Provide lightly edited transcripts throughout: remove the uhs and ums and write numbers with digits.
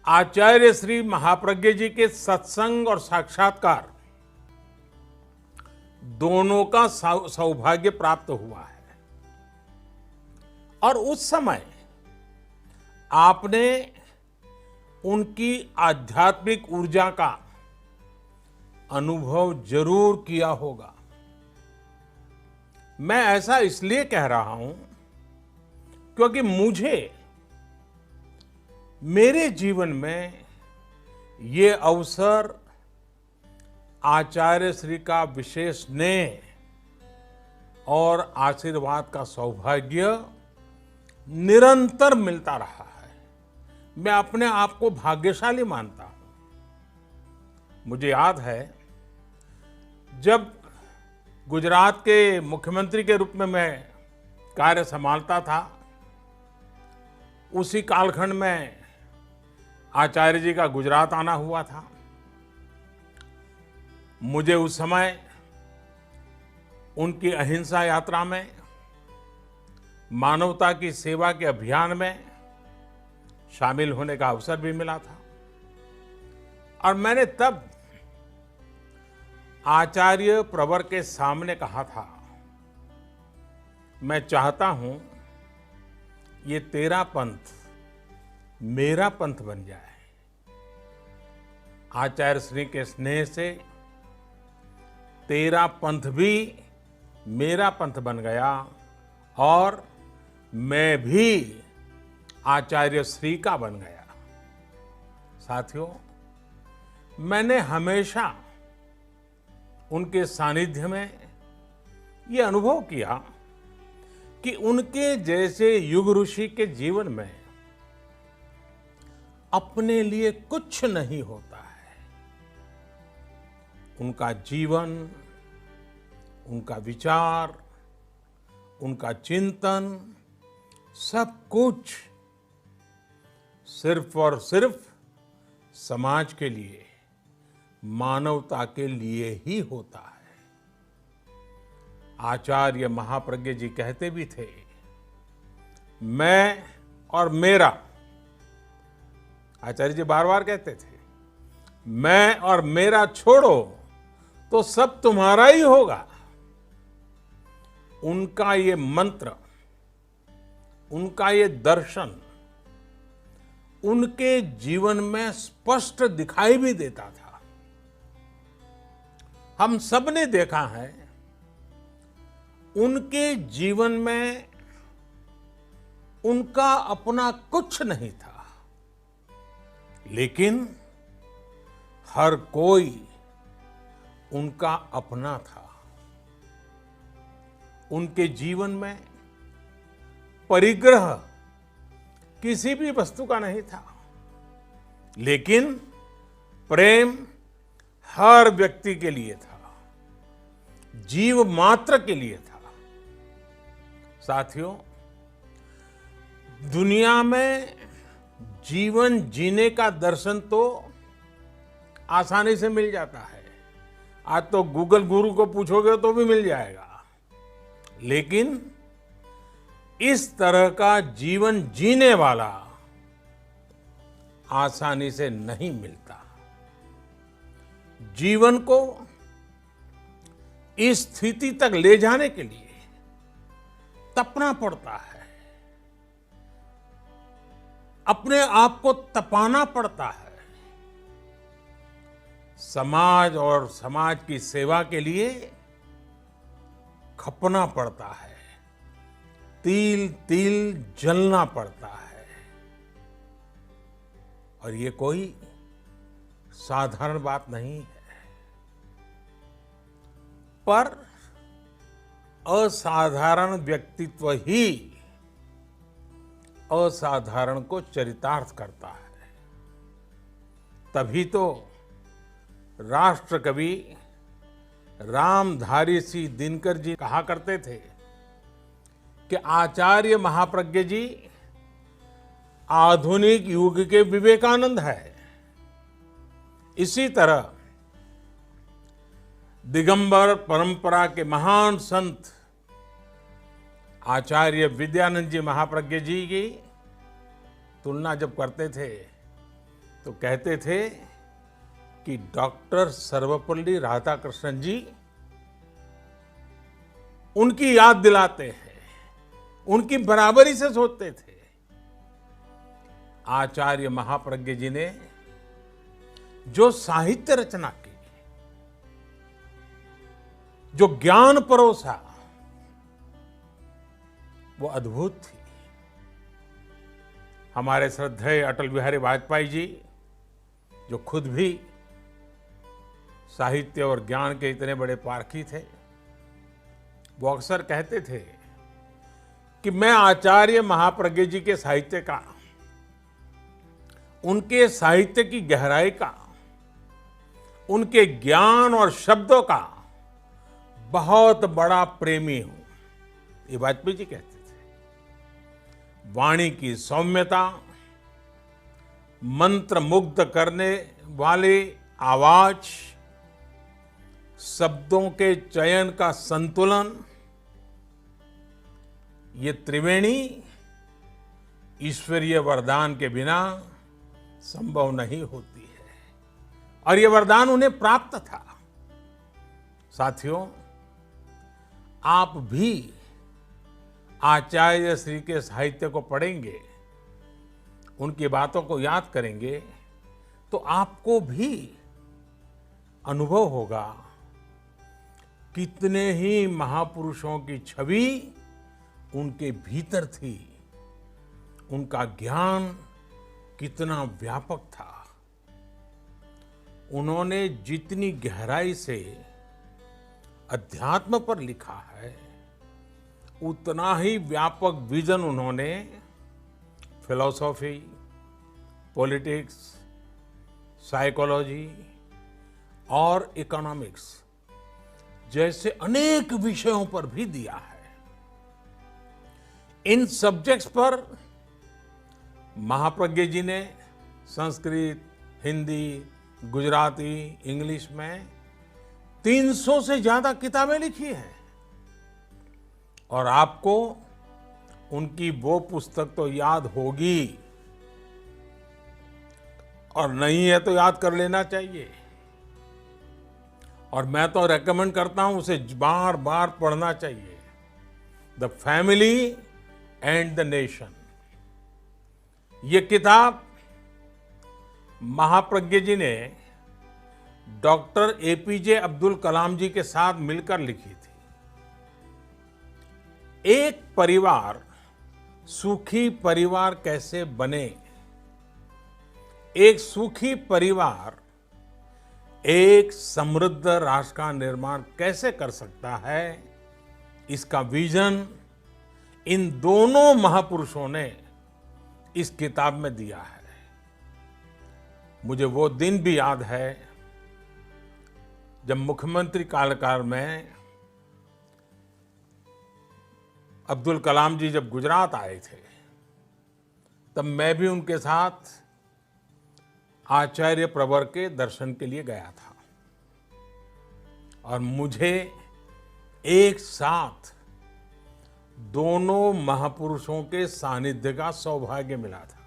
आचार्य श्री महाप्रज्ञ जी के सत्संग और साक्षात्कार दोनों का सौभाग्य प्राप्त हुआ है। और उस समय आपने उनकी आध्यात्मिक ऊर्जा का अनुभव जरूर किया होगा। मैं ऐसा इसलिए कह रहा हूं क्योंकि मुझे मेरे जीवन में ये अवसर आचार्य श्री का विशेष स्नेह और आशीर्वाद का सौभाग्य निरंतर मिलता रहा है। मैं अपने आप को भाग्यशाली मानता हूं। मुझे याद है जब गुजरात के मुख्यमंत्री के रूप में मैं कार्य संभालता था, उसी कालखंड में आचार्य जी का गुजरात आना हुआ था। मुझे उस समय उनकी अहिंसा यात्रा में, मानवता की सेवा के अभियान में शामिल होने का अवसर भी मिला था। और मैंने तब आचार्य प्रवर के सामने कहा था, मैं चाहता हूं ये तेरा पंथ मेरा पंथ बन जाए। आचार्य श्री के स्नेह से तेरा पंथ भी मेरा पंथ बन गया और मैं भी आचार्य श्री का बन गया। साथियों, मैंने हमेशा उनके सानिध्य में ये अनुभव किया कि उनके जैसे युग ऋषि के जीवन में अपने लिए कुछ नहीं होता है। उनका जीवन, उनका विचार, उनका चिंतन, सब कुछ सिर्फ और सिर्फ समाज के लिए, मानवता के लिए ही होता है। आचार्य महाप्रज्ञ जी कहते भी थे, मैं और मेरा। आचार्य जी बार बार कहते थे, मैं और मेरा छोड़ो तो सब तुम्हारा ही होगा। उनका ये मंत्र, उनका ये दर्शन उनके जीवन में स्पष्ट दिखाई भी देता था। हम सब ने देखा है, उनके जीवन में उनका अपना कुछ नहीं था, लेकिन हर कोई उनका अपना था। उनके जीवन में परिग्रह किसी भी वस्तु का नहीं था, लेकिन प्रेम हर व्यक्ति के लिए था, जीव मात्र के लिए था। साथियों, दुनिया में जीवन जीने का दर्शन तो आसानी से मिल जाता है। आज तो गूगल गुरु को पूछोगे तो भी मिल जाएगा, लेकिन इस तरह का जीवन जीने वाला आसानी से नहीं मिलता। जीवन को इस स्थिति तक ले जाने के लिए तपना पड़ता है, अपने आप को तपाना पड़ता है। समाज और समाज की सेवा के लिए खपना पड़ता है, तिल तिल जलना पड़ता है। और ये कोई साधारण बात नहीं है। पर असाधारण व्यक्तित्व ही असाधारण को चरितार्थ करता है। तभी तो राष्ट्र कवि रामधारी सिंह दिनकर जी कहा करते थे कि आचार्य महाप्रज्ञ जी आधुनिक युग के विवेकानंद है। इसी तरह दिगंबर परंपरा के महान संत आचार्य विद्यानंद जी महाप्रज्ञ जी की तुलना जब करते थे तो कहते थे कि डॉक्टर सर्वपल्ली राधाकृष्णन जी उनकी याद दिलाते हैं, उनकी बराबरी से सोचते थे। आचार्य महाप्रज्ञ जी ने जो साहित्य रचना की, जो ज्ञान परोसा, वो अद्भुत थी। हमारे श्रद्धेय अटल बिहारी वाजपेयी जी, जो खुद भी साहित्य और ज्ञान के इतने बड़े पारखी थे, वो अक्सर कहते थे कि मैं आचार्य महाप्रज्ञ जी के साहित्य का, उनके साहित्य की गहराई का, उनके ज्ञान और शब्दों का बहुत बड़ा प्रेमी हूं, ये वाजपेयी जी कहते थे। वाणी की सौम्यता, मंत्र मुग्ध करने वाले आवाज, शब्दों के चयन का संतुलन, ये त्रिवेणी ईश्वरीय वरदान के बिना संभव नहीं होती है, और ये वरदान उन्हें प्राप्त था। साथियों, आप भी आचार्य श्री के साहित्य को पढ़ेंगे, उनकी बातों को याद करेंगे, तो आपको भी अनुभव होगा कितने ही महापुरुषों की छवि उनके भीतर थी, उनका ज्ञान कितना व्यापक था। उन्होंने जितनी गहराई से अध्यात्म पर लिखा है, उतना ही व्यापक विजन उन्होंने फिलॉसफी, पॉलिटिक्स, साइकोलॉजी और इकोनॉमिक्स जैसे अनेक विषयों पर भी दिया है। इन सब्जेक्ट्स पर महाप्रज्ञ जी ने संस्कृत, हिंदी, गुजराती, इंग्लिश में 300 से ज्यादा किताबें लिखी हैं, और आपको उनकी वो पुस्तक तो याद होगी, और नहीं है तो याद कर लेना चाहिए। और मैं तो रेकमेंड करता हूं उसे बार बार पढ़ना चाहिए। The family and the nation, ये किताब महाप्रज्ञ जी ने डॉक्टर एपीजे अब्दुल कलाम जी के साथ मिलकर लिखी थी। एक परिवार सुखी परिवार कैसे बने, एक सुखी परिवार एक समृद्ध राष्ट्र का निर्माण कैसे कर सकता है, इसका विजन इन दोनों महापुरुषों ने इस किताब में दिया है। मुझे वो दिन भी याद है जब मुख्यमंत्री कार्यकाल में अब्दुल कलाम जी जब गुजरात आए थे, तब मैं भी उनके साथ आचार्य प्रवर के दर्शन के लिए गया था, और मुझे एक साथ दोनों महापुरुषों के सानिध्य का सौभाग्य मिला था।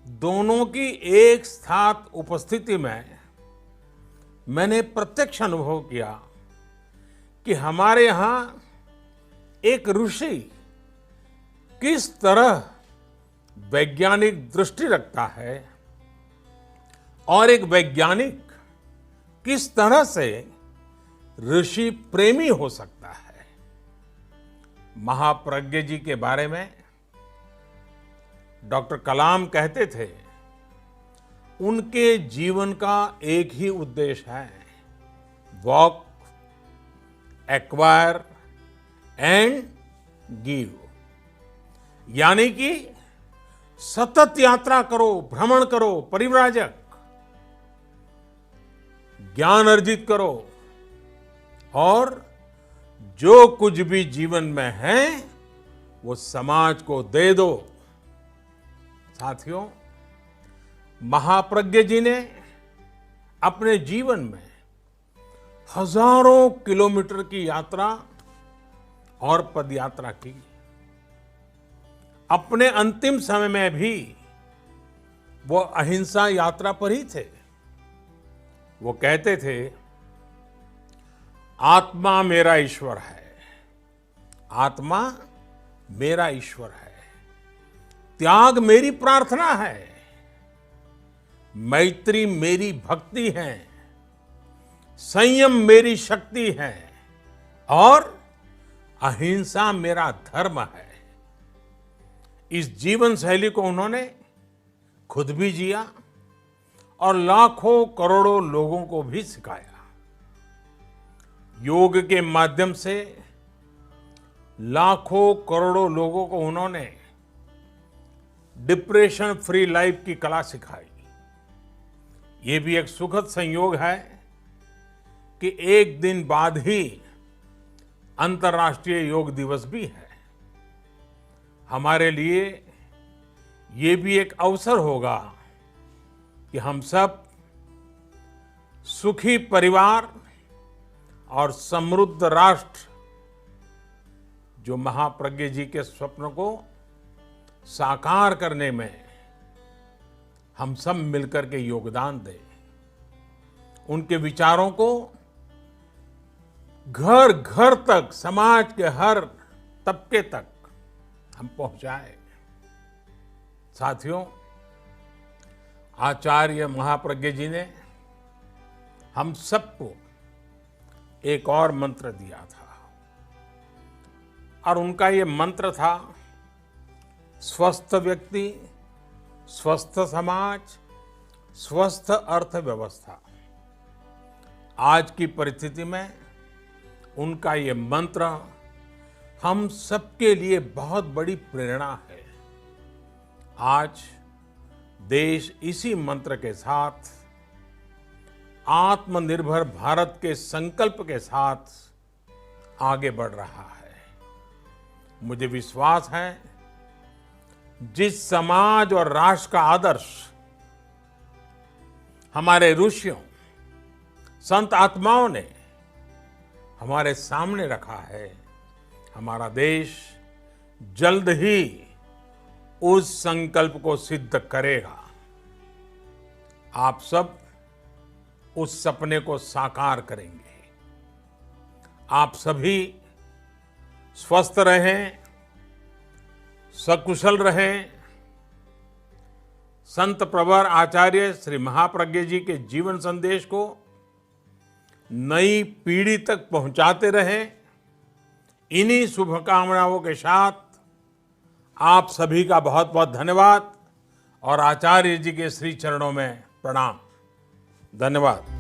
दोनों की एक साथ उपस्थिति में मैंने प्रत्यक्ष अनुभव किया कि हमारे यहाँ एक ऋषि किस तरह वैज्ञानिक दृष्टि रखता है, और एक वैज्ञानिक किस तरह से ऋषि प्रेमी हो सकता है। महाप्रज्ञ जी के बारे में डॉक्टर कलाम कहते थे, उनके जीवन का एक ही उद्देश्य है, वॉक, एक्वायर एंड गिव, यानी कि सतत यात्रा करो, भ्रमण करो, परिव्राजक, ज्ञान अर्जित करो, और जो कुछ भी जीवन में है वो समाज को दे दो। साथियों, महाप्रज्ञ जी ने अपने जीवन में हजारों किलोमीटर की यात्रा और पदयात्रा की। अपने अंतिम समय में भी वो अहिंसा यात्रा पर ही थे। वो कहते थे, आत्मा मेरा ईश्वर है, आत्मा मेरा ईश्वर है, त्याग मेरी प्रार्थना है, मैत्री मेरी भक्ति है, संयम मेरी शक्ति है और अहिंसा मेरा धर्म है। इस जीवन शैली को उन्होंने खुद भी जिया और लाखों करोड़ों लोगों को भी सिखाया। योग के माध्यम से लाखों करोड़ों लोगों को उन्होंने डिप्रेशन फ्री लाइफ की कला सिखाई। ये भी एक सुखद संयोग है कि एक दिन बाद ही अंतर्राष्ट्रीय योग दिवस भी है। हमारे लिए ये भी एक अवसर होगा कि हम सब सुखी परिवार और समृद्ध राष्ट्र, जो महाप्रज्ञ जी के स्वप्न को साकार करने में हम सब मिलकर के योगदान दें, उनके विचारों को घर घर तक, समाज के हर तबके तक हम पहुंचाएं। साथियों, आचार्य महाप्रज्ञ जी ने हम सबको एक और मंत्र दिया था और उनका ये मंत्र था, स्वस्थ व्यक्ति, स्वस्थ समाज, स्वस्थ अर्थव्यवस्था। आज की परिस्थिति में उनका ये मंत्र हम सबके लिए बहुत बड़ी प्रेरणा है। आज देश इसी मंत्र के साथ, आत्मनिर्भर भारत के संकल्प के साथ आगे बढ़ रहा है। मुझे विश्वास है, जिस समाज और राष्ट्र का आदर्श हमारे ऋषियों, संत आत्माओं ने हमारे सामने रखा है, हमारा देश जल्द ही उस संकल्प को सिद्ध करेगा। आप सब उस सपने को साकार करेंगे। आप सभी स्वस्थ रहें, सकुशल रहें। संत प्रवर आचार्य श्री महाप्रज्ञ जी के जीवन संदेश को नई पीढ़ी तक पहुंचाते रहें। इन्हीं शुभकामनाओं के साथ आप सभी का बहुत बहुत धन्यवाद और आचार्य जी के श्री चरणों में प्रणाम। धन्यवाद।